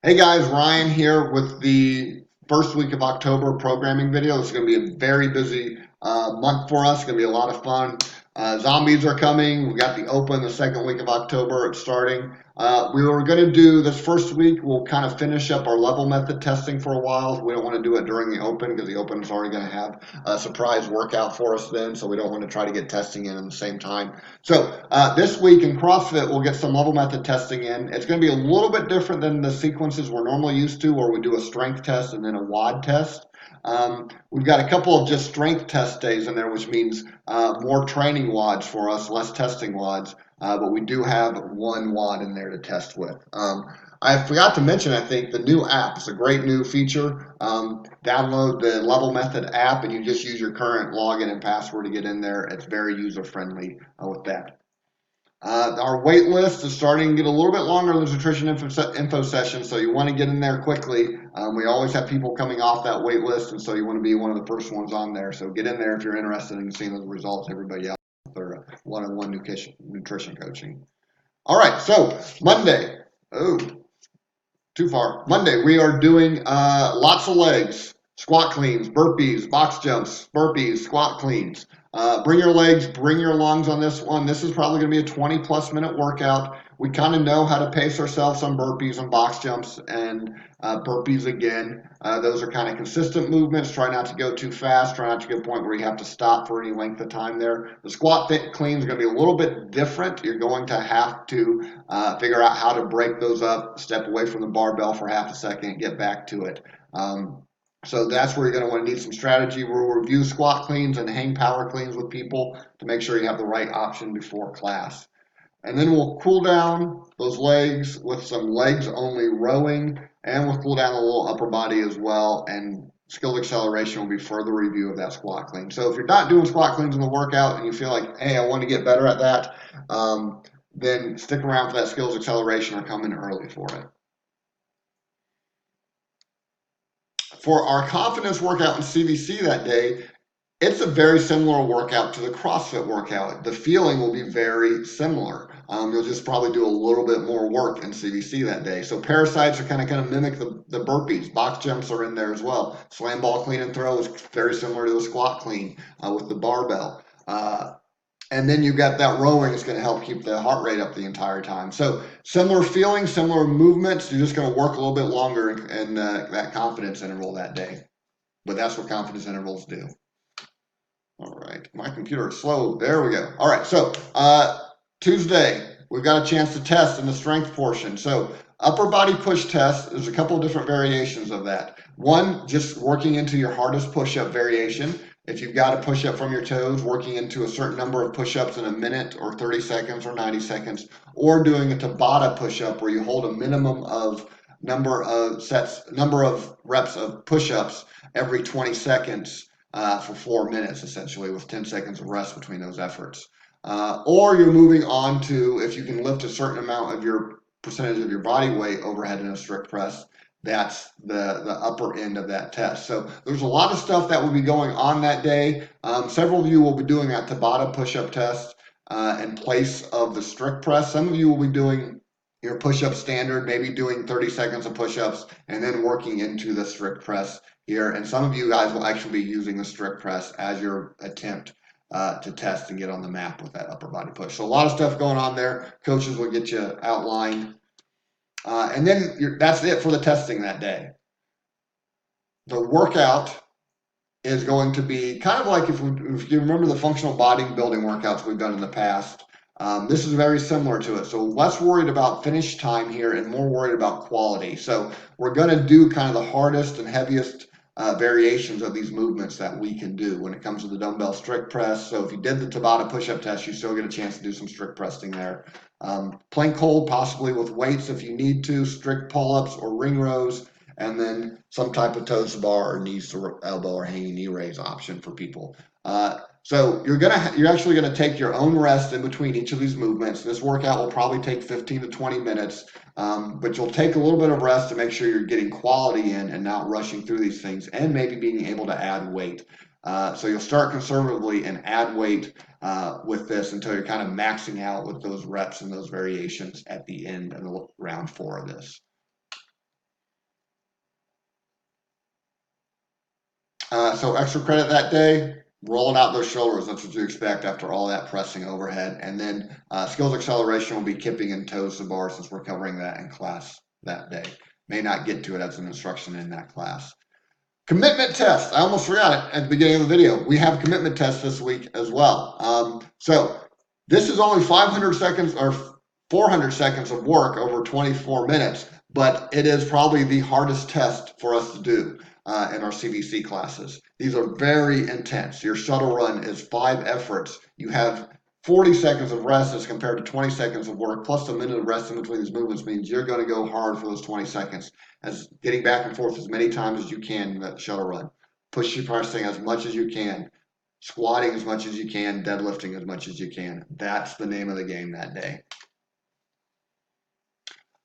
Hey guys, Ryan here with the first week of October programming video. It's going to be a very busy month for us. It's going to be a lot of fun. Zombies are coming. We got the Open the second week of October. It's starting. We were going to do this first week. We'll kind of finish up our level method testing for a while. We don't want to do it during the Open because the Open is already going to have a surprise workout for us then. So we don't want to try to get testing in at the same time. So this week in CrossFit, we'll get some level method testing in. It's going to be a little bit different than the sequences we're normally used to, where we do a strength test and then a WOD test. We've got a couple of just strength test days in there, which means more training WODs for us, less testing WODs. But we do have one WOD in there to test with. I forgot to mention, I think, the new app. It's a great new feature. Download the Level Method app and you just use your current login and password to get in there. It's very user friendly with that. Our wait list is starting to get a little bit longer in the nutrition info session, so you want to get in there quickly. We always have people coming off that wait list, and so you want to be one of the first ones on there. So get in there if you're interested in seeing those results. Everybody else with their one-on-one nutrition coaching. All right, so Monday. Oh, too far. Monday, we are doing lots of legs, squat cleans, burpees, box jumps, burpees, squat cleans. Bring your legs, bring your lungs on this one. This is probably going to be a 20-plus minute workout. We kind of know how to pace ourselves on burpees and box jumps and burpees again. Those are kind of consistent movements. Try not to go too fast. Try not to get to a point where you have to stop for any length of time there. The squat clean is going to be a little bit different. You're going to have to figure out how to break those up, step away from the barbell for half a second, get back to it. So that's where you're going to want to need some strategy. We'll review squat cleans and hang power cleans with people to make sure you have the right option before class. And then we'll cool down those legs with some legs only rowing, and we'll cool down a little upper body as well. And skill acceleration will be further review of that squat clean. So if you're not doing squat cleans in the workout and you feel like, hey, I want to get better at that, then stick around for that skills acceleration or come in early for it. For our confidence workout in CVC that day, it's a very similar workout to the CrossFit workout. The feeling will be very similar. You'll just probably do a little bit more work in CVC that day. So parasites are kind of mimic the burpees. Box jumps are in there as well. Slam ball clean and throw is very similar to the squat clean with the barbell. And then you've got that rowing is going to help keep the heart rate up the entire time. So similar feeling, similar movements. You're just going to work a little bit longer in that confidence interval that day. But that's what confidence intervals do. All right, my computer is slow. There we go. All right, so Tuesday, we've got a chance to test in the strength portion. So upper body push test, there's a couple of different variations of that. One, just working into your hardest push-up variation. If you've got a push-up from your toes, working into a certain number of push-ups in a minute or 30 seconds or 90 seconds, or doing a Tabata push-up where you hold a minimum of number of reps of push-ups every 20 seconds for 4 minutes, essentially, with 10 seconds of rest between those efforts. Or you're moving on to, if you can lift a certain amount of your percentage of your body weight overhead in a strict press, that's the upper end of that test. So there's a lot of stuff that will be going on that day. Several of you will be doing that Tabata push-up test in place of the strict press. Some of you will be doing your push-up standard, maybe doing 30 seconds of push-ups and then working into the strict press here. And some of you guys will actually be using the strict press as your attempt to test and get on the map with that upper body push. So a lot of stuff going on there. Coaches will get you outlined. And then that's it for the testing that day. The workout is going to be kind of like if you remember the functional bodybuilding workouts we've done in the past. This is very similar to it. So less worried about finish time here and more worried about quality. So we're going to do kind of the hardest and heaviest variations of these movements that we can do when it comes to the dumbbell strict press. So if you did the Tabata push-up test, you still get a chance to do some strict pressing there. Plank hold, possibly with weights if you need to, strict pull-ups or ring rows, and then some type of toes to bar or knees to elbow or hanging knee raise option for people. So you're actually gonna take your own rest in between each of these movements. This workout will probably take 15 to 20 minutes, but you'll take a little bit of rest to make sure you're getting quality in and not rushing through these things, and maybe being able to add weight. So you'll start conservatively and add weight with this until you're kind of maxing out with those reps and those variations at the end of round 4 of this. So extra credit that day, rolling out those shoulders. That's what you expect after all that pressing overhead. And then skills acceleration will be kipping and toes to bar since we're covering that in class that day. May not get to it as an instruction in that class. Commitment test. I almost forgot it at the beginning of the video. We have a commitment test this week as well. So this is only 500 seconds or 400 seconds of work over 24 minutes, but it is probably the hardest test for us to do in our CVC classes. These are very intense. Your shuttle run is 5 efforts. You have 40 seconds of rest as compared to 20 seconds of work, plus a minute of rest in between these movements means you're going to go hard for those 20 seconds, as getting back and forth as many times as you can in that shuttle run. Push your pressing as much as you can, squatting as much as you can, deadlifting as much as you can. That's the name of the game that day.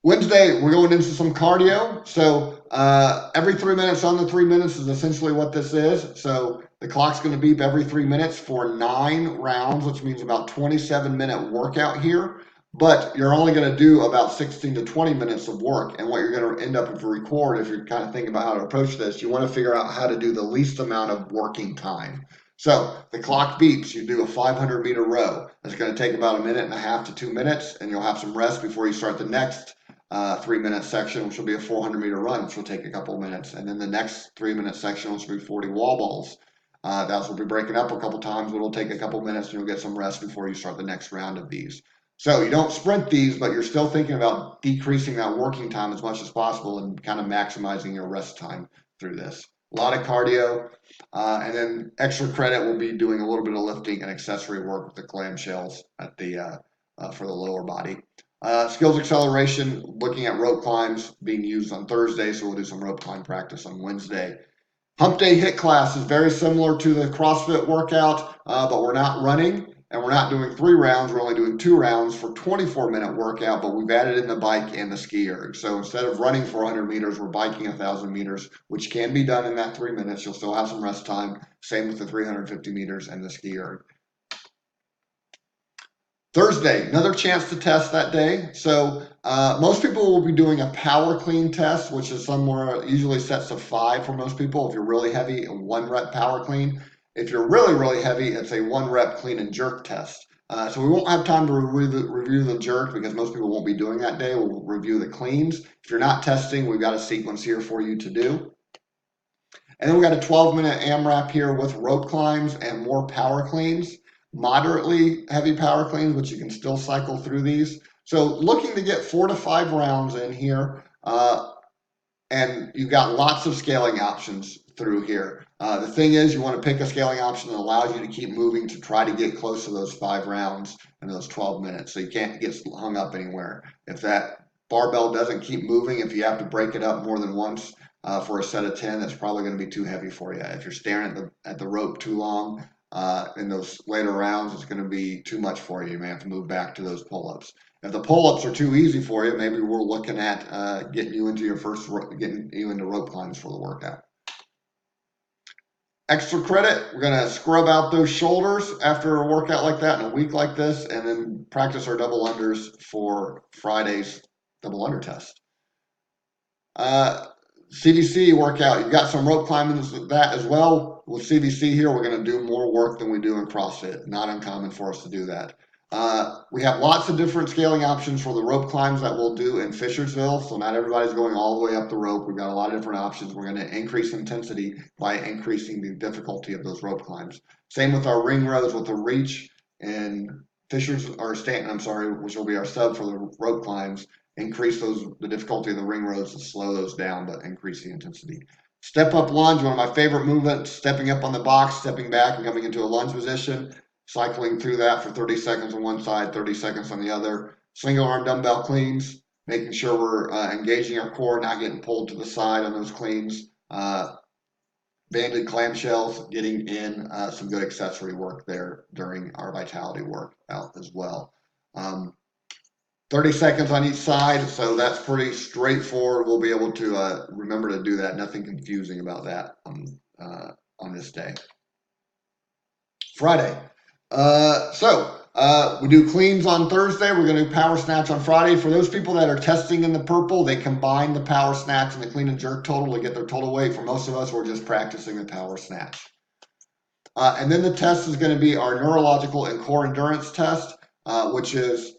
Wednesday, we're going into some cardio. So every 3 minutes on the 3 minutes is essentially what this is. So the clock's going to beep every 3 minutes for 9 rounds, which means about 27-minute workout here. But you're only going to do about 16 to 20 minutes of work. And what you're going to end up with a record, if you're kind of thinking about how to approach this, you want to figure out how to do the least amount of working time. So the clock beeps, you do a 500-meter row. It's going to take about 1.5 to 2 minutes, and you'll have some rest before you start the next 3-minute section, which will be a 400-meter run, which will take a couple of minutes. And then the next 3-minute section, which will be 40 wall balls. That will be breaking up a couple times, but it'll take a couple minutes, and you'll get some rest before you start the next round of these. So you don't sprint these, but you're still thinking about decreasing that working time as much as possible and kind of maximizing your rest time through this. A lot of cardio, and then extra credit will be doing a little bit of lifting and accessory work with the clamshells at the for the lower body. Skills acceleration, looking at rope climbs being used on Thursday, so we'll do some rope climb practice on Wednesday. Hump day HIIT class is very similar to the CrossFit workout, but we're not running and we're not doing 3 rounds. We're only doing 2 rounds for 24-minute workout, but we've added in the bike and the ski erg. So instead of running 400 meters, we're biking 1,000 meters, which can be done in that 3 minutes. You'll still have some rest time. Same with the 350 meters and the ski erg. Thursday, another chance to test that day. So most people will be doing a power clean test, which is somewhere usually sets to 5 for most people. If you're really heavy, a 1 rep power clean. If you're really, really heavy, it's a 1 rep clean and jerk test. So we won't have time to review the jerk because most people won't be doing that day. We'll review the cleans. If you're not testing, we've got a sequence here for you to do. And then we got a 12-minute AMRAP here with rope climbs and more power cleans. Moderately heavy power cleans, but you can still cycle through these. So looking to get 4 to 5 rounds in here, and you've got lots of scaling options through here. The thing is, you want to pick a scaling option that allows you to keep moving to try to get close to those 5 rounds in those 12 minutes, so you can't get hung up anywhere. If that barbell doesn't keep moving, if you have to break it up more than once for a set of 10, that's probably going to be too heavy for you. If you're staring at the rope too long, in those later rounds, it's going to be too much for you. You may have to move back to those pull-ups. If the pull-ups are too easy for you, maybe we're looking at getting you into rope climbs for the workout. Extra credit, we're going to scrub out those shoulders after a workout like that in a week like this, and then practice our double unders for Friday's double under test. CVC workout, you've got some rope climbing that as well. With CVC here, we're going to do more work than we do in CrossFit. Not uncommon for us to do that. We have lots of different scaling options for the rope climbs that we'll do in Fishersville. So not everybody's going all the way up the rope. We've got a lot of different options. We're going to increase intensity by increasing the difficulty of those rope climbs. Same with our ring rows with the reach and Stanton, which will be our sub for the rope climbs. Increase the difficulty of the ring rows to slow those down, but increase the intensity. Step up lunge, one of my favorite movements, stepping up on the box, stepping back and coming into a lunge position, cycling through that for 30 seconds on one side, 30 seconds on the other. Single arm dumbbell cleans, making sure we're engaging our core, not getting pulled to the side on those cleans. Banded clamshells, getting in some good accessory work there during our vitality workout as well. 30 seconds on each side, so that's pretty straightforward. We'll be able to remember to do that. Nothing confusing about that on this day. Friday. So We do cleans on Thursday. We're going to do power snatch on Friday. For those people that are testing in the purple, they combine the power snatch and the clean and jerk total to get their total weight. For most of us, we're just practicing the power snatch. And then the test is going to be our neurological and core endurance test, which is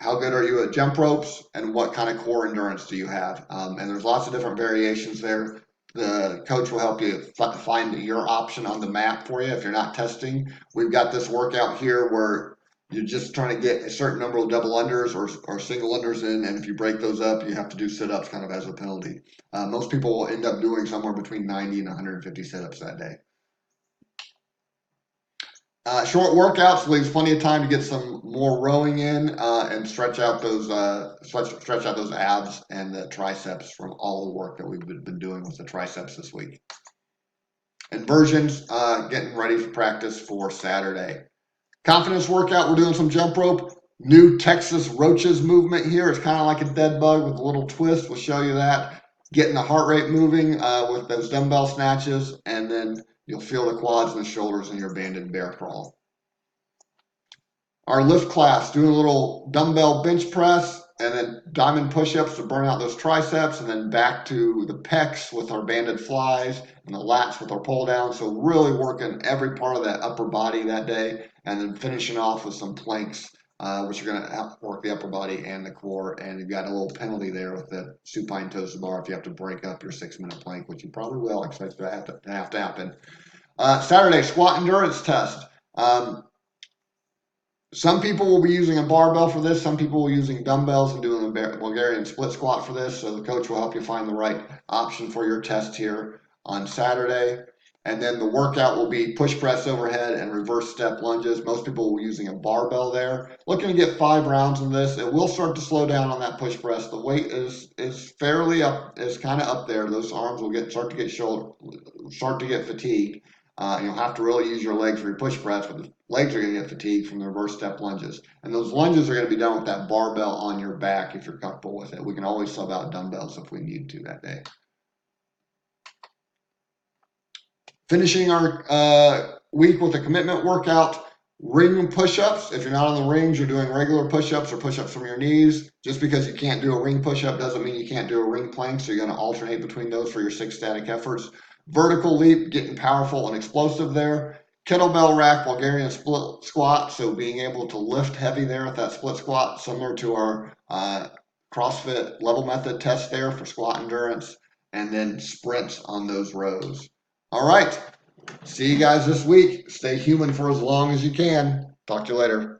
how good are you at jump ropes and what kind of core endurance do you have? And there's lots of different variations there. The coach will help you find your option on the map for you if you're not testing. We've got this workout here where you're just trying to get a certain number of double unders or single unders in, and if you break those up, you have to do sit-ups kind of as a penalty. Most people will end up doing somewhere between 90 and 150 sit-ups that day. Short workouts leaves plenty of time to get some more rowing in and stretch out those abs and the triceps from all the work that we've been doing with the triceps this week. Inversions, getting ready for practice for Saturday. Confidence workout, we're doing some jump rope. New Texas Roaches movement here. It's kind of like a dead bug with a little twist. We'll show you that. Getting the heart rate moving with those dumbbell snatches, and then you'll feel the quads and the shoulders in your banded bear crawl. Our lift class, doing a little dumbbell bench press and then diamond push-ups to burn out those triceps, and then back to the pecs with our banded flies and the lats with our pull down. So really working every part of that upper body that day, and then finishing off with some planks, which are going to work the upper body and the core. And you've got a little penalty there with the supine toes bar if you have to break up your 6-minute plank, which you probably will. I expect that to have to happen. Saturday, squat endurance test. Some people will be using a barbell for this. Some people will be using dumbbells and doing a Bulgarian split squat for this. So the coach will help you find the right option for your test here on Saturday. And then the workout will be push press overhead and reverse step lunges. Most people will be using a barbell there. Looking to get 5 rounds in this. It will start to slow down on that push press. The weight is fairly up, is kind of up there. Those arms will start to get fatigued. You'll have to really use your legs for your push press, but the legs are going to get fatigued from the reverse step lunges. And those lunges are going to be done with that barbell on your back if you're comfortable with it. We can always sub out dumbbells if we need to that day. Finishing our week with a commitment workout, ring push-ups. If you're not on the rings, you're doing regular push-ups or push-ups from your knees. Just because you can't do a ring push-up doesn't mean you can't do a ring plank, so you're going to alternate between those for your 6 static efforts. Vertical leap, getting powerful and explosive there. Kettlebell rack, Bulgarian split squat, so being able to lift heavy there with that split squat, similar to our CrossFit level method test there for squat endurance, and then sprints on those rows. All right, see you guys this week. Stay human for as long as you can. Talk to you later.